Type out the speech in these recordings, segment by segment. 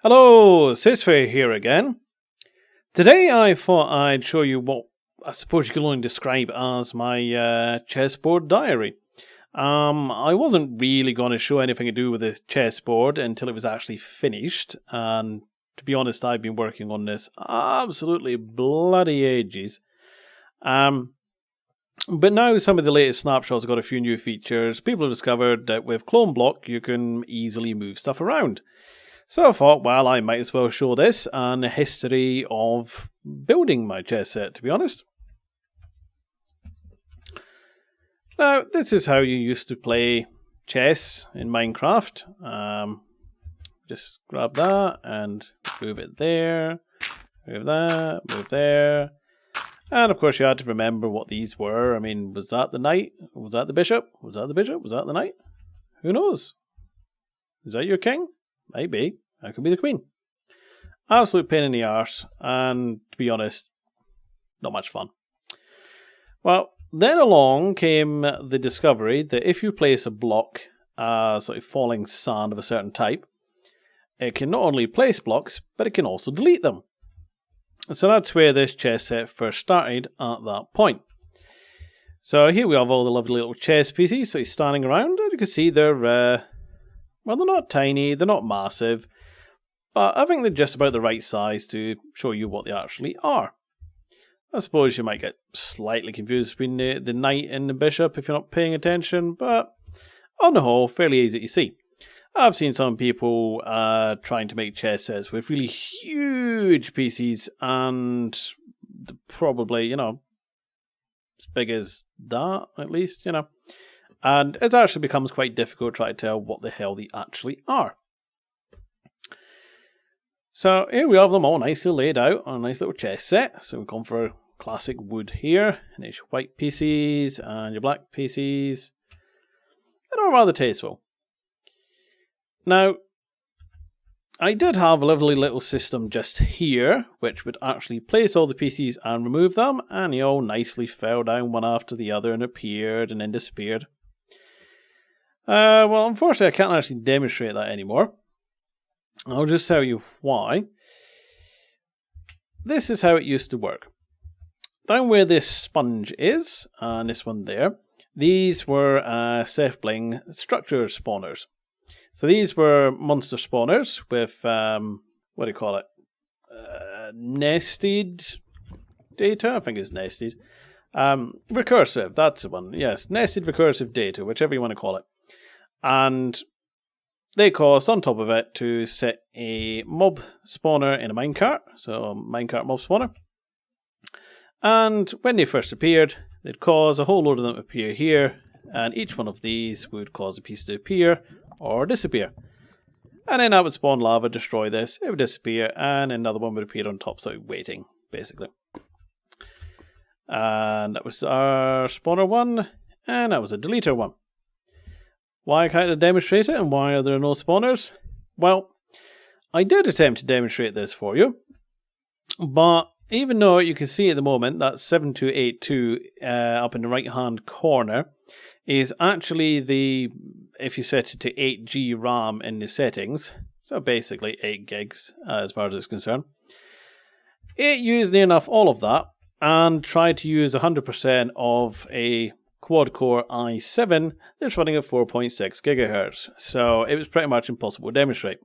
Hello, sysfailure here again. Today I thought I'd show you what I suppose you could only describe as my chessboard diary. I wasn't really going to show anything to do with the chessboard until it was actually finished, and to be honest, I've been working on this absolutely bloody ages. But now some of the latest snapshots have got a few new features. People have discovered that with Clone Block you can easily move stuff around. So I thought, well, I might as well show this and the history of building my chess set, to be honest. Now, this is how you used to play chess in Minecraft. Just grab that and move it there, move that, move there. And of course you had to remember what these were. I mean, was that the knight? Was that the bishop? Was that the bishop? Was that the knight? Who knows? Is that your king? Maybe. That could be the queen. Absolute pain in the arse, and to be honest, not much fun. Well, then along came the discovery that if you place a block, sort of falling sand of a certain type, it can not only place blocks, but it can also delete them. So that's where this chess set first started at that point. So here we have all the lovely little chess pieces, so standing around, and you can see they're well, they're not tiny, they're not massive, but I think they're just about the right size to show you what they actually are. I suppose you might get slightly confused between the knight and the bishop if you're not paying attention, but on the whole, fairly easy to see. I've seen some people trying to make chess sets with really huge pieces and probably, as big as that, at least, And it actually becomes quite difficult to try to tell what the hell they actually are. So here we have them all nicely laid out on a nice little chess set. So we've gone for classic wood here, and it's your white pieces and your black pieces. And all rather tasteful. Now, I did have a lovely little system just here, which would actually place all the pieces and remove them, and they all nicely fell down one after the other and appeared and then disappeared. Well, unfortunately, I can't actually demonstrate that anymore. I'll just tell you why. This is how it used to work. Down where this sponge is, and this one there, these were self-bling structure spawners. So these were monster spawners with, nested data? I think it's nested. Recursive, that's the one. Yes, nested recursive data, whichever you want to call it. And they caused, on top of it, to set a mob spawner in a minecart, so a minecart mob spawner. And when they first appeared, they'd cause a whole load of them to appear here, and each one of these would cause a piece to appear or disappear. And then that would spawn lava, destroy this, it would disappear, and another one would appear on top, so waiting, basically. And that was our spawner one, and that was a deleter one. Why can't I demonstrate it, and why are there no spawners? Well, I did attempt to demonstrate this for you, but even though you can see at the moment that 7282 up in the right hand corner is actually if you set it to 8GB RAM in the settings, so basically 8 gigs as far as it's concerned, it used near enough all of that and tried to use 100% of a quad-core i7 that's running at 4.6 GHz. So it was pretty much impossible to demonstrate.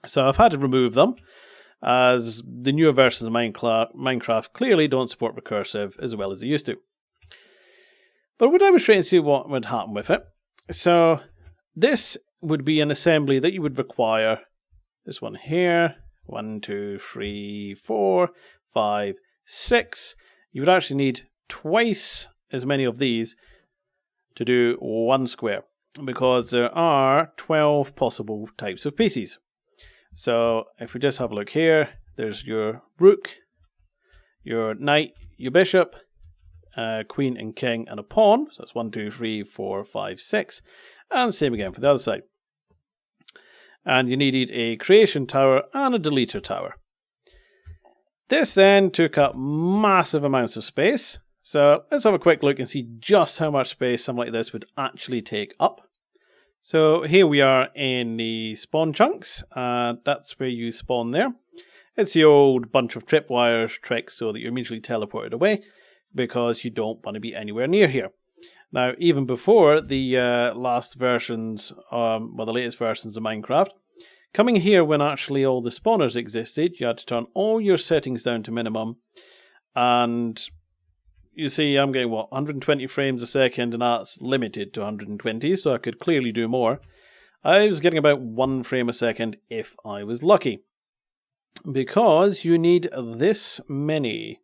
So I've had to remove them, as the newer versions of Minecraft clearly don't support recursive as well as they used to. But we'll demonstrate and see what would happen with it. So this would be an assembly that you would require. This one here, 1, 2, 3, 4, 5, 6. You would actually need twice as many of these to do one square, because there are 12 possible types of pieces. So if we just have a look here, there's your rook, your knight, your bishop, queen and king and a pawn. So that's 1, 2, 3, 4, 5, 6. And same again for the other side. And you needed a creation tower and a deleter tower. This then took up massive amounts of space. So let's have a quick look and see just how much space something like this would actually take up. So here we are in the spawn chunks, and that's where you spawn there. It's the old bunch of tripwires trick so that you're immediately teleported away because you don't want to be anywhere near here. Now, even before the last versions, the latest versions of Minecraft, coming here when actually all the spawners existed, you had to turn all your settings down to minimum, and you see I'm getting 120 frames a second, and that's limited to 120, so I could clearly do more. I was getting about 1 frame a second if I was lucky, because you need this many.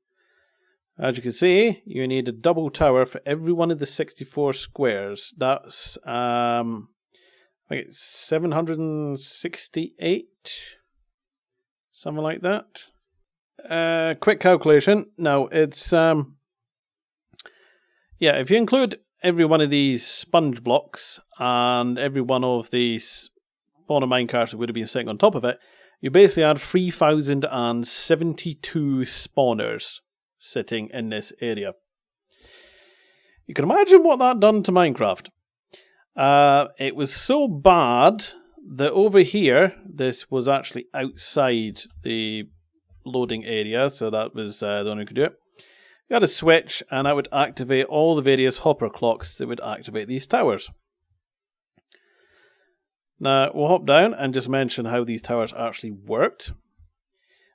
As you can see, you need a double tower for every one of the 64 squares. That's I think it's 768, something like that. Quick calculation. No, it's if you include every one of these sponge blocks and every one of these spawner minecarts that would have been sitting on top of it, you basically had 3,072 spawners sitting in this area. You can imagine what that done to Minecraft. It was so bad that over here, this was actually outside the loading area, so that was the only one who could do it. You had a switch, and that would activate all the various hopper clocks that would activate these towers. Now, we'll hop down and just mention how these towers actually worked.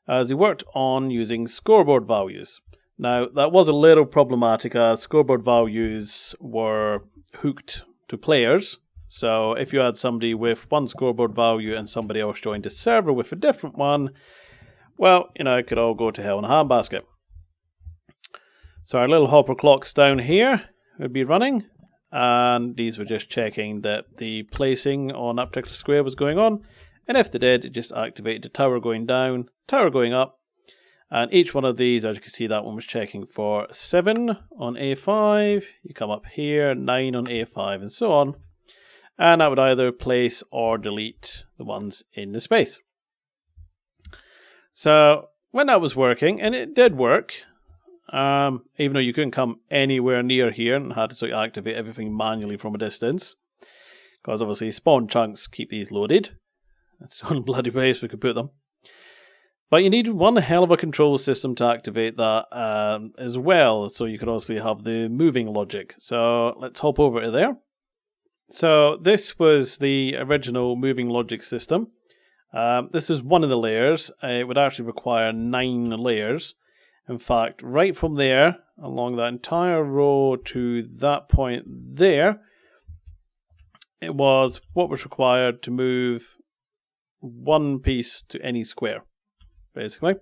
As they worked on using scoreboard values. Now, that was a little problematic as scoreboard values were hooked to players. So if you had somebody with one scoreboard value and somebody else joined a server with a different one, well, it could all go to hell in a handbasket. So our little hopper clocks down here would be running, and these were just checking that the placing on that particular square was going on, and if they did, it just activated the tower going down, tower going up, and each one of these, as you can see, that one was checking for 7 on A5, you come up here, 9 on A5, and so on, and that would either place or delete the ones in the space. So when that was working, and it did work, even though you couldn't come anywhere near here and had to sort of activate everything manually from a distance, because obviously spawn chunks keep these loaded. That's the only bloody place we could put them. But you need one hell of a control system to activate that as well, so you could also have the moving logic. So let's hop over to there. So this was the original moving logic system. This was one of the layers. It would actually require 9 layers. In fact, right from there, along that entire row to that point there, it was what was required to move one piece to any square, basically.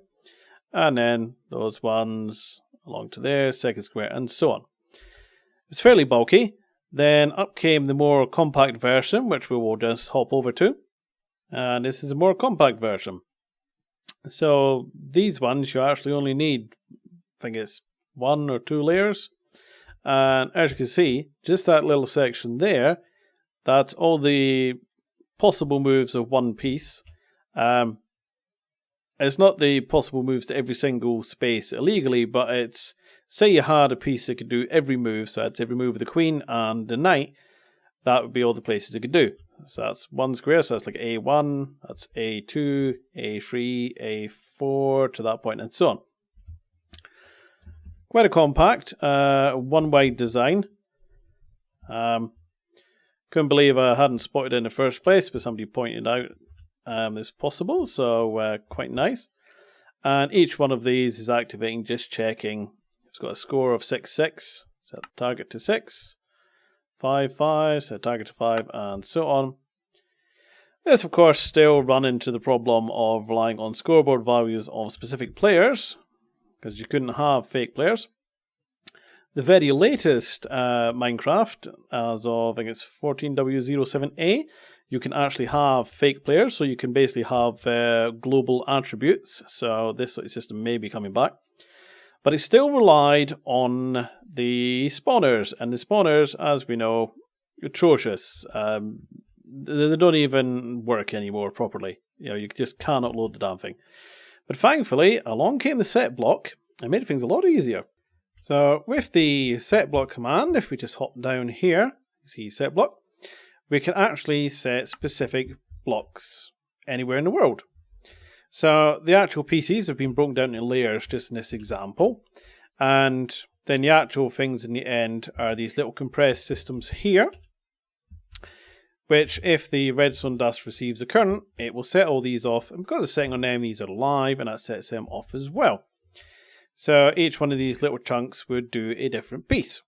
And then those ones along to there, second square, and so on. It's fairly bulky. Then up came the more compact version, which we will just hop over to. And this is a more compact version. So these ones you actually only need, I think it's 1 or 2 layers. And as you can see, just that little section there, that's all the possible moves of one piece. It's not the possible moves to every single space illegally, but it's, say you had a piece that could do every move, so that's every move of the queen and the knight, that would be all the places it could do. So that's one square, so that's like A1, that's A2, A3, A4, to that point, and so on. Quite a compact, one-wide design. Couldn't believe I hadn't spotted it in the first place, but somebody pointed out it's possible, so quite nice. And each one of these is activating, just checking. It's got a score of 6-6, set the target to 6. 5-5, set target to 5, and so on. This, of course, still run into the problem of relying on scoreboard values of specific players, because you couldn't have fake players. The very latest Minecraft, as of I think it's 14W07A, you can actually have fake players, so you can basically have global attributes. So this sort of system may be coming back. But it still relied on the spawners, and the spawners, as we know, atrocious. They don't even work anymore properly. You just cannot load the damn thing. But thankfully, along came the set block and made things a lot easier. So with the set block command, if we just hop down here, you see set block, we can actually set specific blocks anywhere in the world. So the actual PCs have been broken down into layers just in this example, and then the actual things in the end are these little compressed systems here, which if the redstone dust receives a current, it will set all these off, and because it's setting on them, these are live, and that sets them off as well. So each one of these little chunks would do a different piece.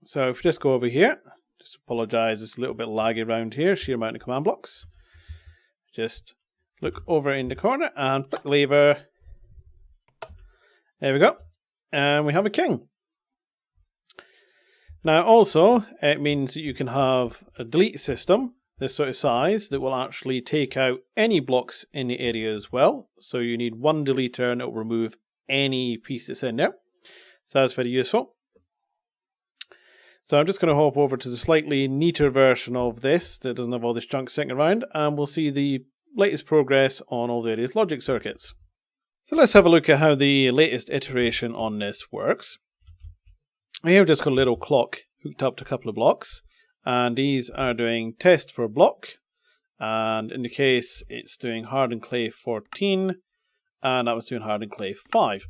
So if we just go over here, just apologise, it's a little bit laggy around here, sheer amount of command blocks. Just look over in the corner and click the lever. There we go. And we have a king. Now also, it means that you can have a delete system, this sort of size, that will actually take out any blocks in the area as well. So you need one deleter and it will remove any piece that's in there. So that's very useful. So I'm just going to hop over to the slightly neater version of this that doesn't have all this junk sitting around, and we'll see the latest progress on all the various logic circuits. So let's have a look at how the latest iteration on this works. Here we've just got a little clock hooked up to a couple of blocks, and these are doing test for a block, and in the case it's doing hardened clay 14, and that was doing hardened clay 5,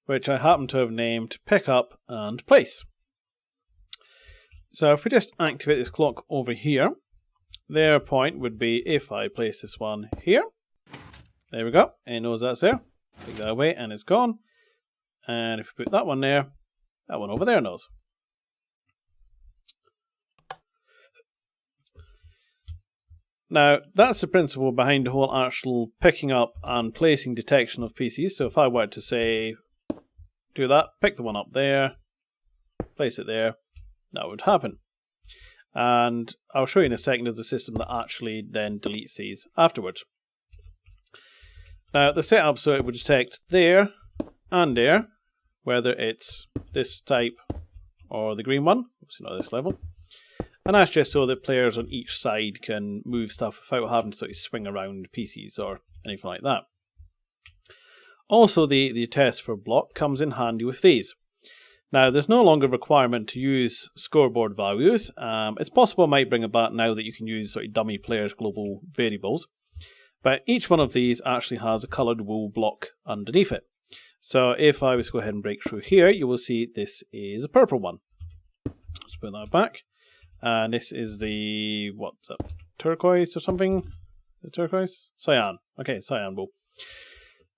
which I happen to have named pick up and place. So if we just activate this clock over here, their point would be if I place this one here. There we go, it knows that's there. Take that away and it's gone. And if we put that one there, that one over there knows. Now, that's the principle behind the whole actual picking up and placing detection of PCs. So if I were to say, do that, pick the one up there, place it there, that would happen. And I'll show you in a second as the system that actually then deletes these afterwards. Now, the setup so it would detect there and there, whether it's this type or the green one, obviously not this level. And that's just so that players on each side can move stuff without having to sort of swing around PCs or anything like that. Also, the test for block comes in handy with these. Now, there's no longer a requirement to use scoreboard values. It's possible it might bring about now that you can use sort of dummy players' global variables. But each one of these actually has a coloured wool block underneath it. So if I was to go ahead and break through here, you will see this is a purple one. Let's put that back. And this is the, what's that, turquoise or something? The turquoise? Cyan. Okay, cyan wool.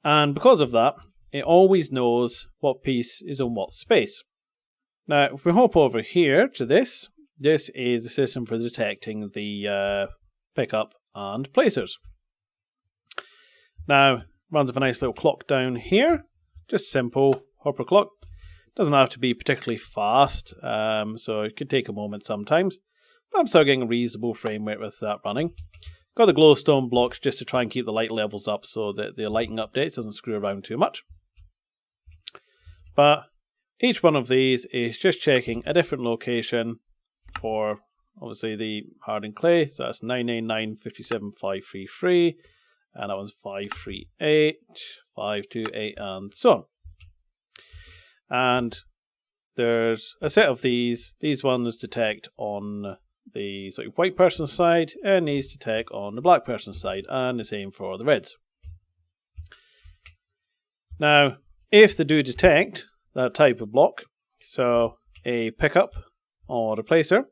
And because of that, it always knows what piece is on what space. Now, if we hop over here to this, this is the system for detecting the pickup and placers. Now, runs with a nice little clock down here, just simple hopper clock. Doesn't have to be particularly fast, so it could take a moment sometimes. But I'm still getting a reasonable frame rate with that running. Got the glowstone blocks just to try and keep the light levels up so that the lighting updates doesn't screw around too much. But each one of these is just checking a different location for obviously the hardened clay. So that's 999, 57, 533, and that one's 538, 528, and so on. And there's a set of these. These ones detect on the sort of white person's side, and these detect on the black person's side, and the same for the reds. Now, if they do detect that type of block, so a pickup or a placer,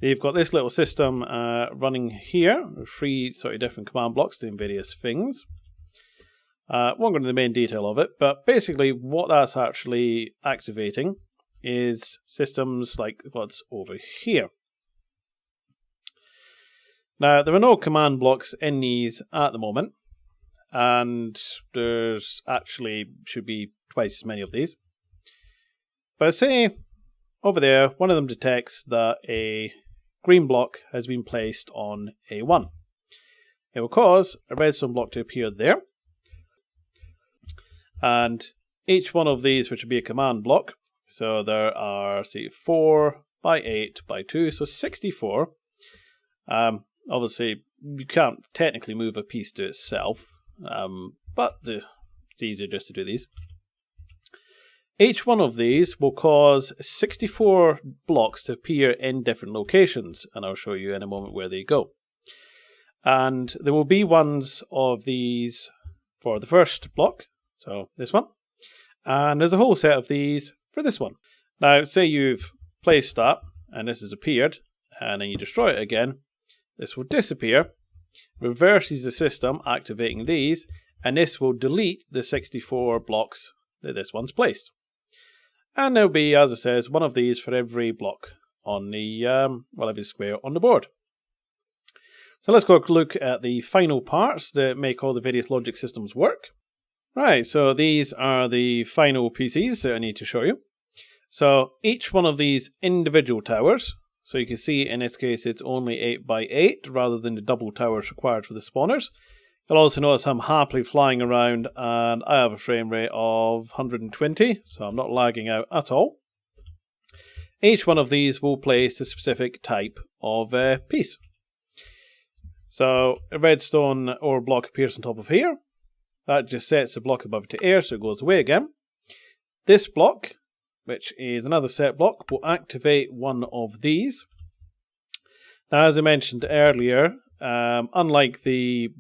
they've got this little system running here, with 3 sort of different command blocks doing various things. Won't go into the main detail of it, but basically what that's actually activating is systems like what's over here. Now, there are no command blocks in these at the moment, and there's actually should be twice as many of these. But say over there, one of them detects that a green block has been placed on A1. It will cause a redstone block to appear there. And each one of these, which would be a command block, so there are, say, 4 by 8 by 2, so 64. Obviously, you can't technically move a piece to itself, but it's easier just to do these. Each one of these will cause 64 blocks to appear in different locations, and I'll show you in a moment where they go. And there will be ones of these for the first block, so this one, and there's a whole set of these for this one. Now, say you've placed that, and this has appeared, and then you destroy it again, this will disappear, reverses the system, activating these, and this will delete the 64 blocks that this one's placed. And there'll be, as it says, one of these for every block on the, every square on the board. So let's go look at the final parts that make all the various logic systems work. Right, so these are the final PCs that I need to show you. So each one of these individual towers, so you can see in this case it's only 8 by 8 rather than the double towers required for the spawners. You'll also notice I'm happily flying around and I have a frame rate of 120, so I'm not lagging out at all. Each one of these will place a specific type of piece. So a redstone ore block appears on top of here. That just sets the block above to air, so it goes away again. This block, which is another set block, will activate one of these. Now, as I mentioned earlier, unlike the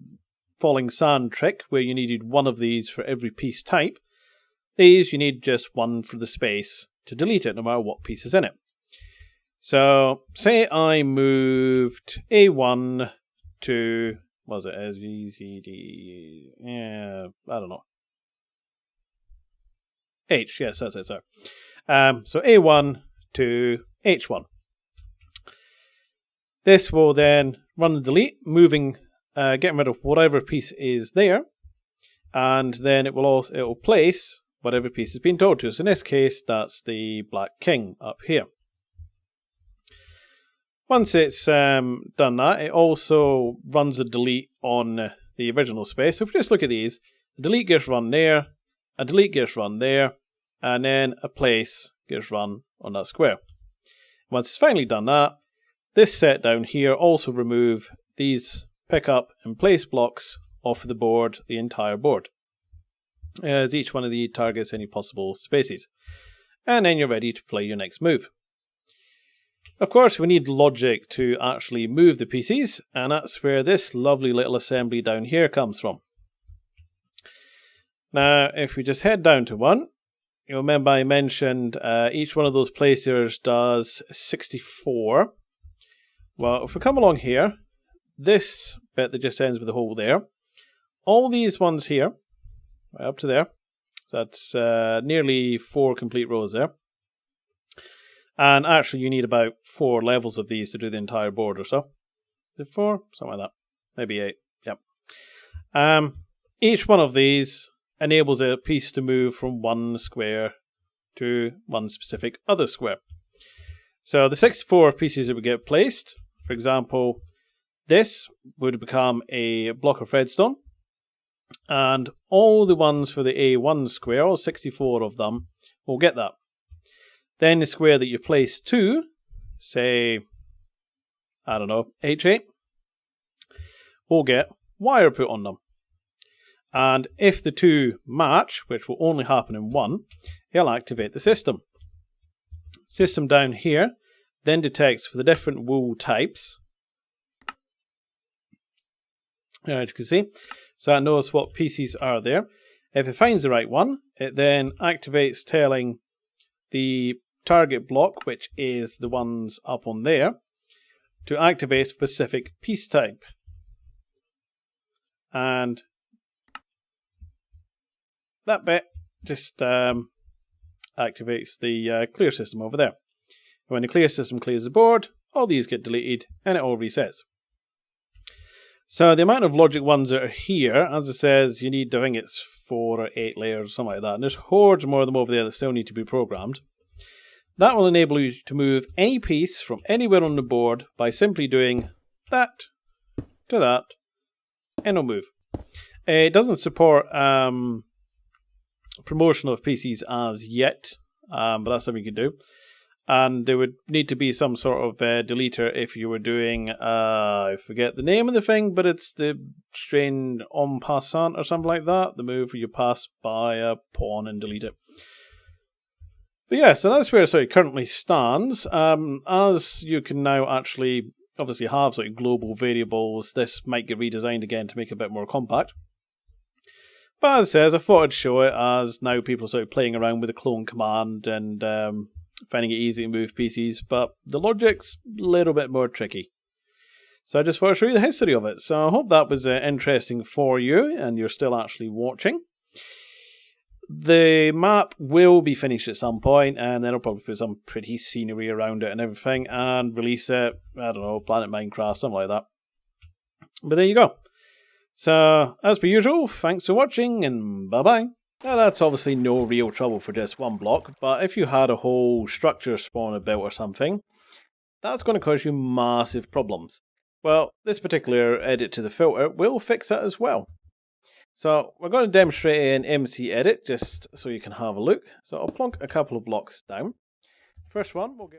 falling sand trick, where you needed one of these for every piece type, these you need just one for the space to delete it, no matter what piece is in it. So, say I moved A1 to, what was it, S, V, C, D, yeah, I don't know. H, yes, that's it, sorry. So A1 to H1. This will then run the delete, getting rid of whatever piece is there, and then it will place whatever piece has been told to. So in this case, that's the Black King up here. Once it's done that, it also runs a delete on the original space. So if we just look at these, a delete gets run there, a delete gets run there, and then a place gets run on that square. Once it's finally done that, this set down here also remove these pick up and place blocks off the board, the entire board, as each one of these targets any possible spaces. And then you're ready to play your next move. Of course, we need logic to actually move the pieces, and that's where this lovely little assembly down here comes from. Now, if we just head down to one, you'll remember I mentioned each one of those placers does 64. Well, if we come along here, this bit that just ends with a hole there, all these ones here, right up to there, so that's nearly 4 complete rows there. And actually you need about 4 levels of these to do the entire board or so. Is it 4? Something like that. Maybe 8, yep. Each one of these enables a piece to move from one square to one specific other square. So the 64 pieces that would get placed, for example, this would become a block of redstone, and all the ones for the A1 square, all 64 of them, will get that. Then the square that you place to, say, I don't know, H8, will get wire put on them. And if the two match, which will only happen in one, it'll activate the system. System down here then detects for the different wool types. As you can see, so it knows what pieces are there. If it finds the right one, it then activates telling the target block, which is the ones up on there, to activate a specific piece type. And that bit just activates the clear system over there. When the clear system clears the board, all these get deleted and it all resets. So the amount of logic ones that are here, as it says, you need, I think it's 4 or 8 layers or something like that. And there's hordes more of them over there that still need to be programmed. That will enable you to move any piece from anywhere on the board by simply doing that to that, and it'll move. It doesn't support promotion of PCs as yet, but that's something you can do. And there would need to be some sort of deleter if you were doing, I forget the name of the thing, but it's the strain en passant or something like that. The move where you pass by a pawn and delete it. But yeah, so that's where it currently stands. As you can now actually obviously have sort of global variables, this might get redesigned again to make it a bit more compact. But as it says, I thought I'd show it as now people are sort of playing around with the clone command and finding it easy to move PCs, but the logic's a little bit more tricky. So I just thought I'd show you the history of it. So I hope that was interesting for you and you're still actually watching. The map will be finished at some point, and then I'll probably put some pretty scenery around it and everything, and release it, I don't know, Planet Minecraft, something like that. But there you go. So, as per usual, thanks for watching, and bye-bye. Now that's obviously no real trouble for just one block, but if you had a whole structure spawner built or something, that's going to cause you massive problems. Well, this particular edit to the filter will fix that as well. So we're going to demonstrate in MC Edit just so you can have a look. So I'll plonk a couple of blocks down. First one, we'll get